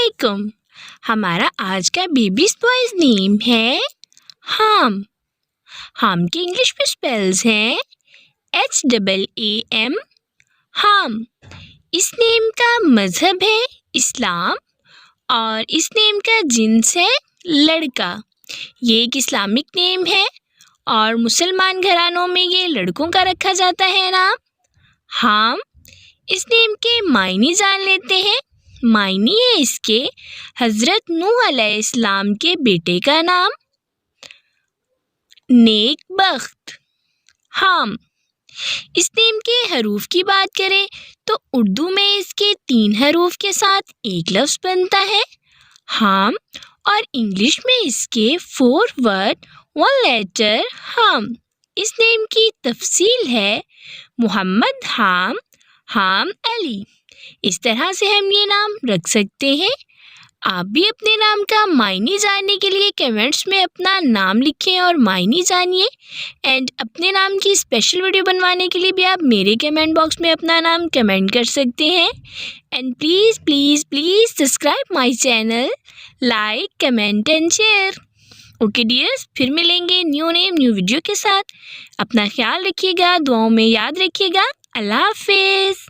علیکم. ہمارا آج کا بیبیز بوائز نیم ہے ہام. ہام کے انگلش میں سپیلز ہیں HAAM ہام. اس نیم کا مذہب ہے اسلام اور اس نیم کا جنس ہے لڑکا. یہ ایک اسلامک نیم ہے اور مسلمان گھرانوں میں یہ لڑکوں کا رکھا جاتا ہے نام. ہام اس نیم کے معنی جان لیتے ہیں. معنی ہے اس کے حضرت نوح علیہ السلام کے بیٹے کا نام. نیک بخت. ہام اس نیم کے حروف کی بات کریں تو اردو میں اس کے 3 حروف کے ساتھ ایک لفظ بنتا ہے ہام اور انگلش میں اس کے 4 ورڈ 1 لیٹر ہام. اس نیم کی تفصیل ہے محمد ہام، ہام علی. اس طرح سے ہم یہ نام رکھ سکتے ہیں. آپ بھی اپنے نام کا معنی جاننے کے لیے کمنٹس میں اپنا نام لکھیں اور معنی جانیے. اینڈ اپنے نام کی اسپیشل ویڈیو بنوانے کے لیے بھی آپ میرے کمنٹ باکس میں اپنا نام کمنٹ کر سکتے ہیں. And please please please subscribe my channel, like, comment and share. Okay dears, پھر ملیں گے نیو نیم نیو ویڈیو کے ساتھ. اپنا خیال رکھیے گا، دعاؤں میں یاد رکھیے گا. اللہ حافظ.